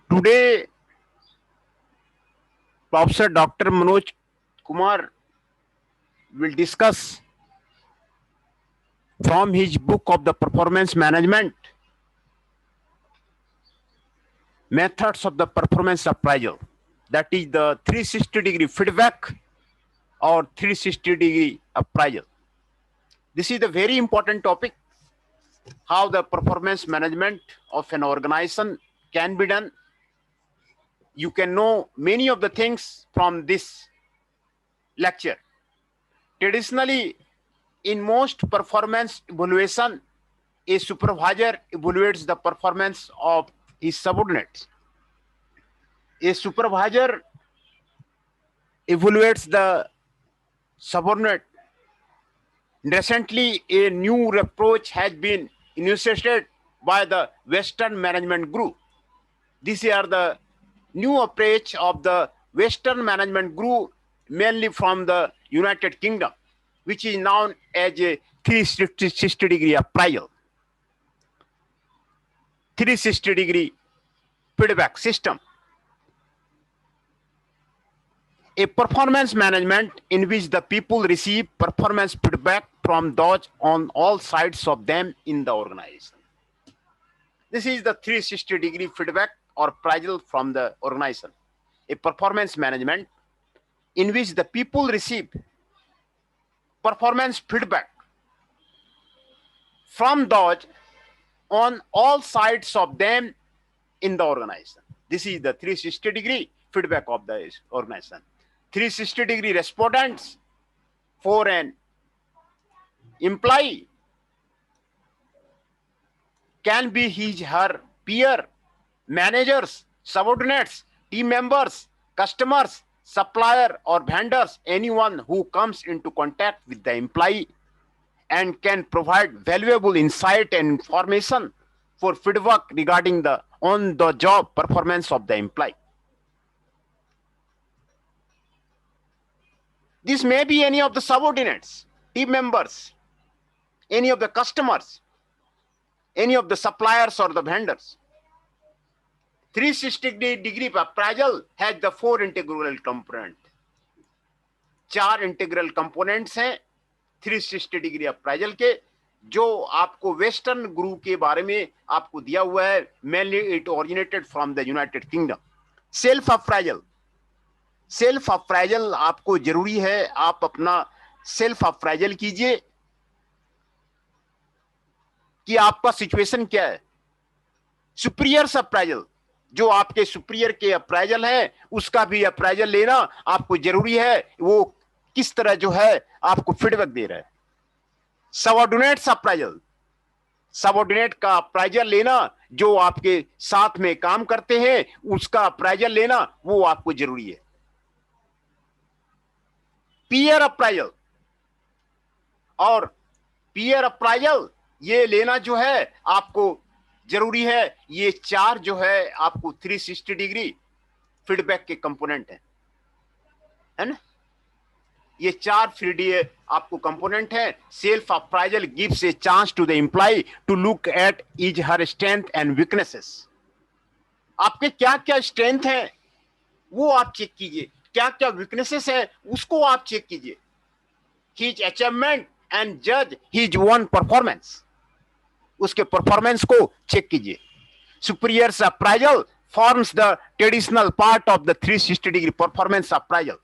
Today, Professor Dr. Manoj Kumar will discuss from his book of the performance management methods of the performance appraisal. That is the 360-degree feedback or 360-degree appraisal. This is a very important topic, how the performance management of an organization can be done. You can know many of the things from this lecture. Traditionally, in most performance evaluation, a supervisor evaluates the performance of his subordinates. A supervisor evaluates the subordinate. Recently, a new approach has been initiated by the Western Management Group. These are the new approach of the Western Management Group, mainly from the United Kingdom, which is known as a 360-degree appraisal, 360-degree feedback system. A performance management in which the people receive performance feedback from those on all sides of them in the organization. This is the 360-degree feedback or appraisal from the organization. A performance management in which the people receive performance feedback from those on all sides of them in the organization. This is the 360-degree feedback of the organization. 360-degree respondents for an employee can be his, her peer, managers, subordinates, team members, customers, supplier or vendors, anyone who comes into contact with the employee and can provide valuable insight and information for feedback regarding the on-the-job performance of the employee. This may be any of the subordinates, team members, any of the customers, any of the suppliers or the vendors. 360-degree appraisal has the 4 integral components. 4 integral components हैं 360-degree appraisal के, जो आपको western group के बारे में आपको दिया हुआ है. Mainly it originated from the United Kingdom. Self appraisal, self appraisal आपको जरूरी है. आप अपना सेल्फ अप्राइजल कीजिए कि आपका सिचुएशन क्या है. सुपीरियर अप्राइजल, जो आपके सुपीरियर के अप्राइजल है, उसका भी अप्राइजल लेना आपको जरूरी है. वो किस तरह जो है आपको फीडबैक दे रहा है. सबऑर्डिनेट्स अप्राइजल, सबऑर्डिनेट का अप्राइजल लेना, जो आपके साथ में काम करते हैं उसका अप्राइजल लेना, वो आपको जरूरी है. पीयर अप्राइजल और पीयर अप्राइजल ये लेना जो है आपको जरूरी है. ये 4 जो है आपको 360-डिग्री फीडबैक के कंपोनेंट है ना. ये 4 3D आपको कंपोनेंट है. Self appraisal gives a chance to the employee to look at his her strength and weaknesses. आपके क्या क्या स्ट्रेंथ है वो आप चेक कीजिए, क्या क्या वीकनेसेस है उसको आप चेक कीजिए. हिज अचीवमेंट एंड जज हिज वन परफॉर्मेंस, उसके परफॉर्मेंस को चेक कीजिए. Superiors appraisal forms the traditional part of the 360-degree performance appraisal,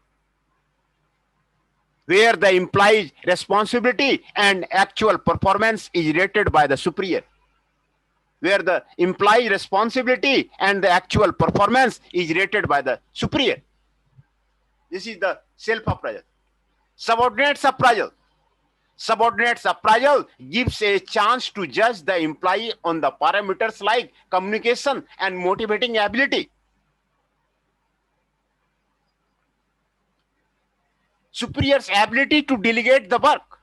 where the employee's responsibility and actual performance is rated by the superior. Where the employee responsibility and the actual performance is rated by the superior. This is the self-appraisal. Subordinates appraisal. Subordinates appraisal gives a chance to judge the employee on the parameters like communication and motivating ability. Superior's ability to delegate the work,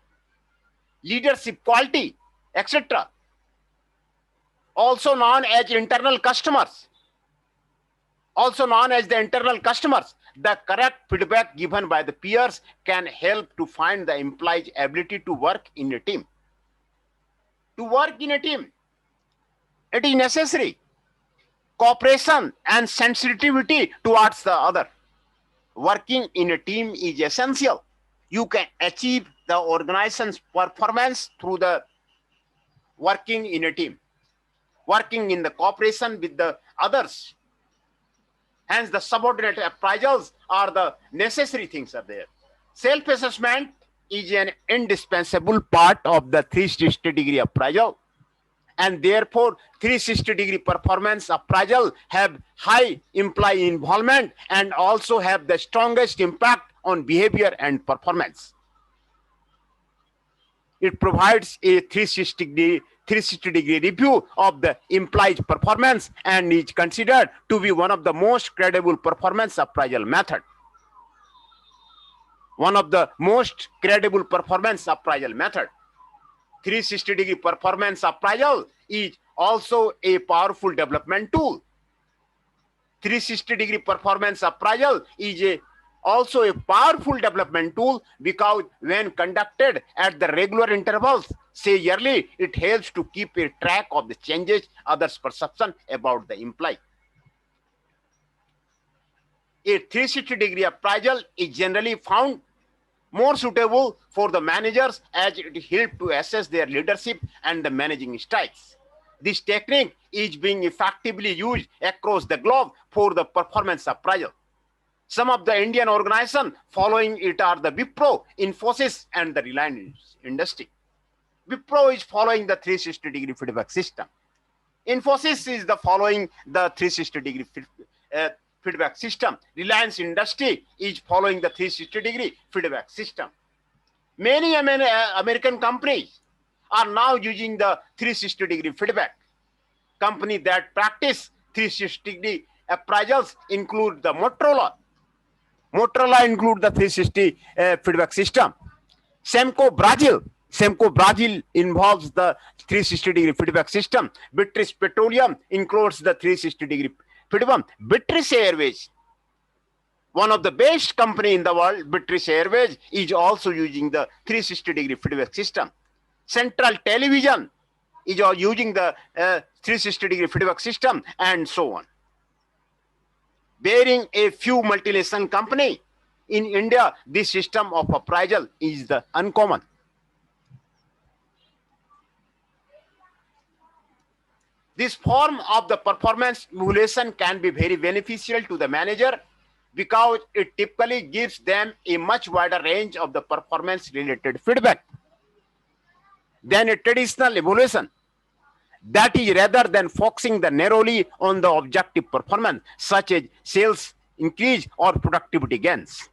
leadership quality, etc. Also known as internal customers. Also known as the internal customers. The correct feedback given by the peers can help to find the employee's ability to work in a team. To work in a team, it is necessary cooperation and sensitivity towards the other. Working in a team is essential. You can achieve the organization's performance through the working in a team, working in the cooperation with the others. Hence, the subordinate appraisals are the necessary things are there. Self-assessment is an indispensable part of the 360-degree appraisal, and therefore 360-degree performance appraisal have high employee involvement and also have the strongest impact on behavior and performance. It provides a 360-degree review of the employee's performance and is considered to be one of the most credible performance appraisal method. One of the most credible performance appraisal method. 360-degree performance appraisal is also a powerful development tool. 360-degree performance appraisal is also a powerful development tool because when conducted at the regular intervals, say yearly, it helps to keep a track of the changes others' perception about the employee. A 360-degree appraisal is generally found more suitable for the managers as it helps to assess their leadership and the managing styles. This technique is being effectively used across the globe for the performance appraisal. Some of the Indian organizations following it are the Wipro, Infosys, and the Reliance Industry. Wipro is following the 360-degree feedback system. Infosys is the following the 360-degree feedback system. Reliance Industry is following the 360-degree feedback system. Many American companies are now using the 360-degree feedback. Companies that practice 360-degree appraisals include the Motorola. Motorola include the 360 feedback system. Semco Brazil involves the 360-degree feedback system. British Petroleum includes the 360-degree feedback. British Airways, one of the best company in the world, British Airways, is also using the 360-degree feedback system. Central Television is using the 360-degree feedback system, and so on. Bearing a few multinational company in India, this system of appraisal is the uncommon. This form of the performance evaluation can be very beneficial to the manager because it typically gives them a much wider range of the performance-related feedback than a traditional evaluation. That is, rather than focusing narrowly on the objective performance, such as sales increase or productivity gains.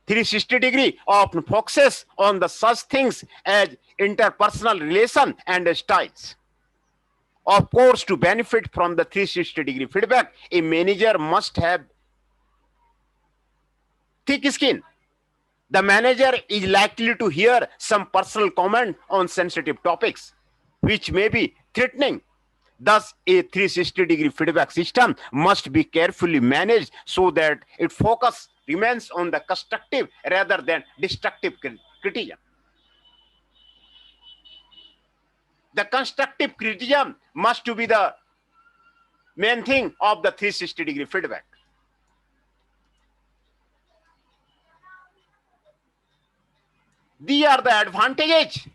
360-degree often focuses on the such things as interpersonal relation and styles. Of course, to benefit from the 360-degree feedback, a manager must have thick skin. The manager is likely to hear some personal comment on sensitive topics, which may be threatening. Thus, a 360-degree feedback system must be carefully managed so that its focus remains on the constructive rather than destructive criticism. The constructive criticism must be the main thing of the 360-degree feedback. These are the advantages.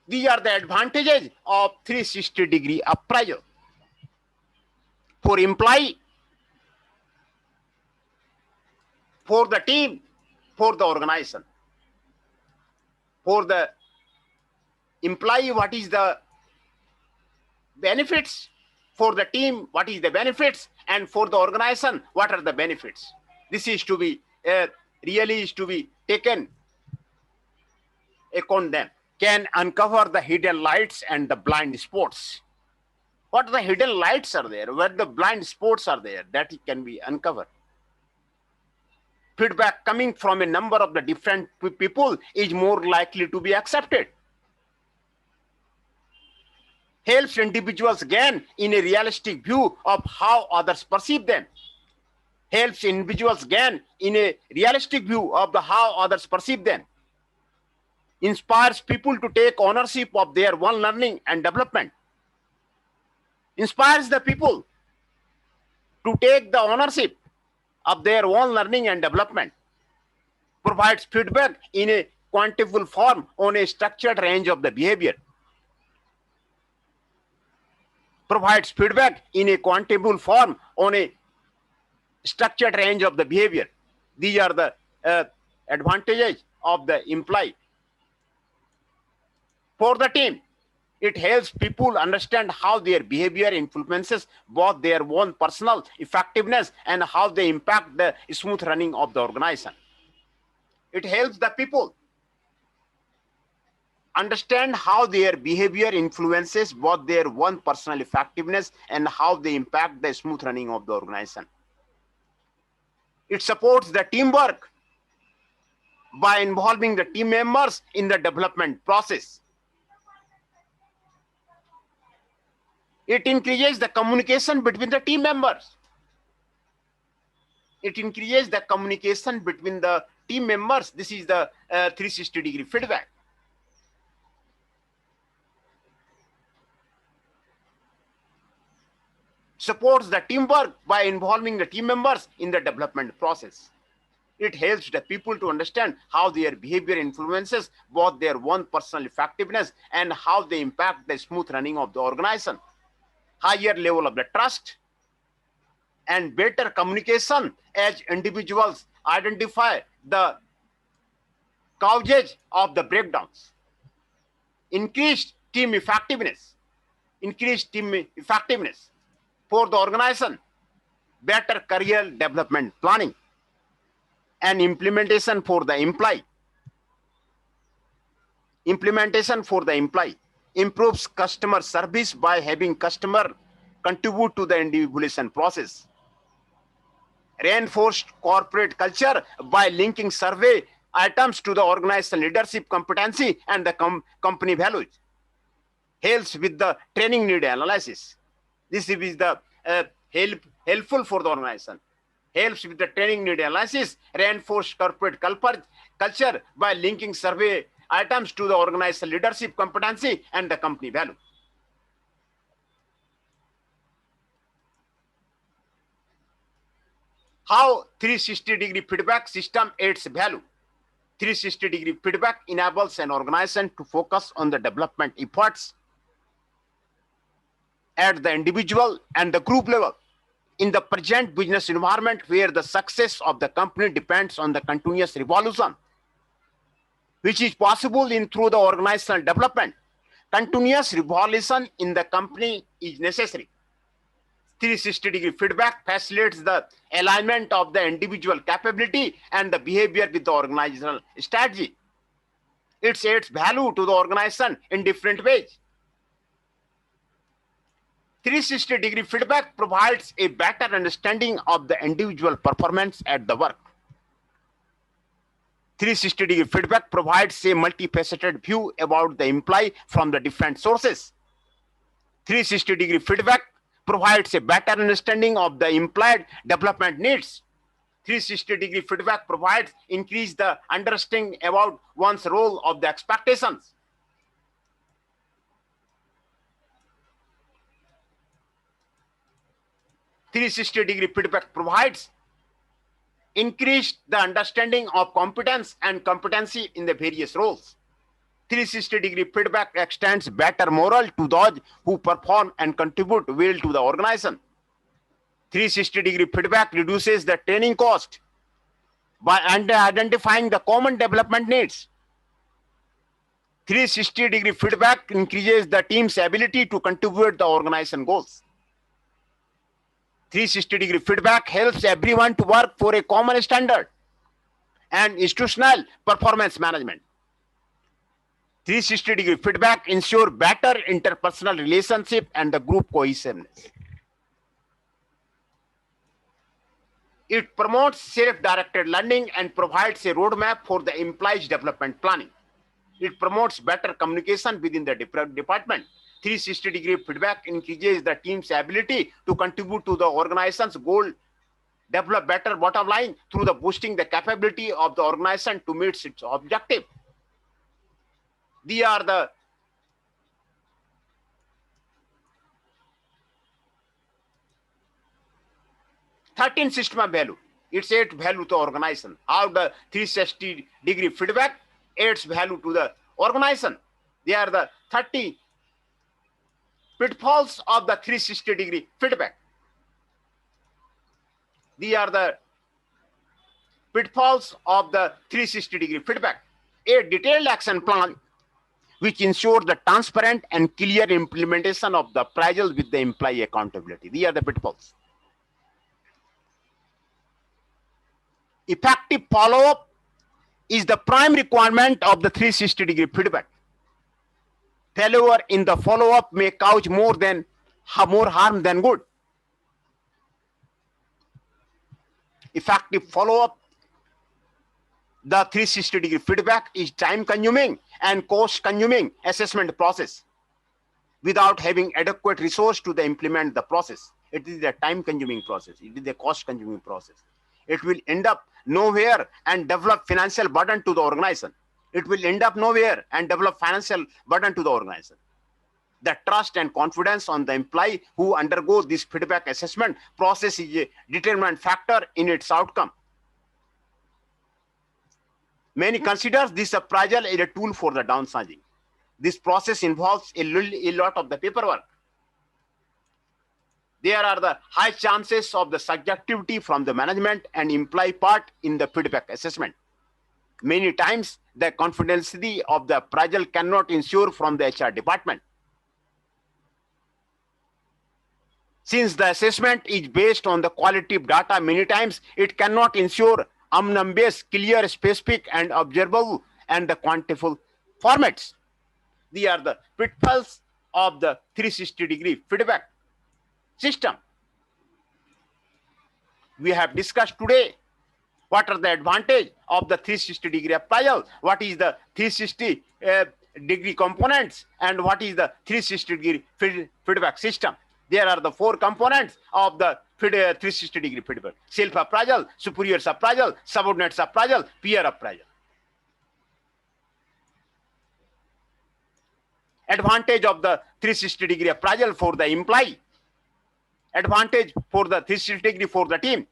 These are the advantages of 360-degree appraisal. For employee, for the team, for the organization. For the employee, what is the benefits? For the team, what is the benefits? And for the organization, what are the benefits? This is to be really is to be taken account them. Can uncover the hidden lights and the blind spots. What the hidden lights are there, where the blind spots are there, that it can be uncovered. Feedback coming from a number of the different people is more likely to be accepted. helps individuals gain in a realistic view of how others perceive them, helps individuals gain in a realistic view of how others perceive them, inspires people to take ownership of their own learning and development, inspires the people to take the ownership of their own learning and development, provides feedback in a quantifiable form on a structured range of the behavior, provides feedback in a quantifiable form on a structured range of the behavior. These are the advantages of the employee. For the team, it helps people understand how their behavior influences both their own personal effectiveness and how they impact the smooth running of the organization. It helps the people understand how their behavior influences both their own personal effectiveness and how they impact the smooth running of the organization. It supports the teamwork by involving the team members in the development process. It increases the communication between the team members. It increases the communication between the team members. This is the 360-degree feedback. Supports the teamwork by involving the team members in the development process. It helps the people to understand how their behavior influences both their own personal effectiveness and how they impact the smooth running of the organization. Higher level of the trust and better communication as individuals identify the causes of the breakdowns. Increased team effectiveness for the organization, better career development planning and implementation for the employee. Improves customer service by having customer contribute to the individualization process. Reinforced corporate culture by linking survey items to the organizational leadership competency and the company values. Helps with the training need analysis. This is the helpful for the organization. Helps with the training need analysis. Reinforced corporate culture by linking survey items to the organizational leadership competency and the company value. How 360-degree feedback system adds value. 360-degree feedback enables an organization to focus on the development efforts at the individual and the group level. In the present business environment where the success of the company depends on the continuous revolution, which is possible through the organizational development, continuous revolution in the company is necessary. 360-degree feedback facilitates the alignment of the individual capability and the behavior with the organizational strategy. It adds value to the organization in different ways. 360-degree feedback provides a better understanding of the individual performance at the work. 360-degree feedback provides a multifaceted view about the employee from the different sources. 360-degree feedback provides a better understanding of the employee development needs. 360-degree feedback provides increase the understanding about one's role of the expectations. 360-degree feedback provides increased the understanding of competence and competency in the various roles. 360-degree feedback extends better morale to those who perform and contribute well to the organization. 360-degree feedback reduces the training cost by identifying the common development needs. 360-degree feedback increases the team's ability to contribute the organization goals. 360-degree feedback helps everyone to work for a common standard and institutional performance management. 360-degree feedback ensures better interpersonal relationship and the group cohesiveness. It promotes self-directed learning and provides a roadmap for the employees' development planning. It promotes better communication within the department 360-degree feedback increases the team's ability to contribute to the organization's goal, develop better bottom line through the boosting the capability of the organization to meet its objective. These are the #13 system of value. It's aids value to organization. How the 360-degree feedback aids value to the organization. They are the 30 pitfalls of the 360-degree feedback. These are the pitfalls of the 360-degree feedback. A detailed action plan which ensures the transparent and clear implementation of the appraisal with the employee accountability. These are the pitfalls. Effective follow-up is the prime requirement of the 360-degree feedback. Failure in the follow-up may cause more harm than good. Effective follow-up, the 360-degree feedback is time-consuming and cost-consuming assessment process. Without having adequate resource to implement the process, it is a time-consuming process. It is a cost-consuming process. It will end up nowhere and develop financial burden to the organization. It will end up nowhere and develop financial burden to the organization. The trust and confidence on the employee who undergo this feedback assessment process is a determinant factor in its outcome. Many consider this appraisal as a tool for the downsizing. This process involves a lot of the paperwork. There are the high chances of the subjectivity from the management and employee part in the feedback assessment. Many times, the confidentiality of the appraisal cannot ensure from the HR department. Since the assessment is based on the qualitative data, many times it cannot ensure unambiguous, clear, specific, and observable and the quantifiable formats. These are the pitfalls of the 360-degree feedback system. We have discussed today what are the advantages of the 360-degree appraisal, what is the 360-degree components, and what is the 360-degree feedback system. There are the 4 components of the 360-degree feedback: self-appraisal, superiors appraisal, subordinates appraisal, peer appraisal. Advantage of the 360-degree appraisal for the employee. Advantage for the 360-degree for the team.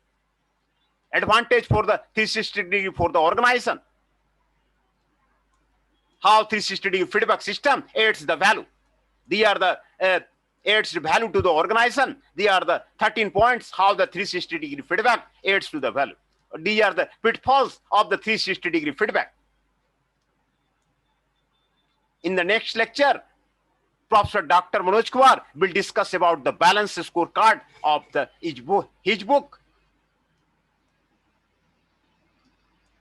Advantage for the 360-degree for the organization. How 360-degree feedback system aids the value. These are the aids value to the organization. These are the 13 points how the 360-degree feedback aids to the value. These are the pitfalls of the 360-degree feedback. In the next lecture, Professor Dr. Manoj Kumar will discuss about the balance scorecard of his book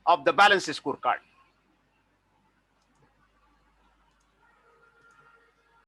of the balance scorecard.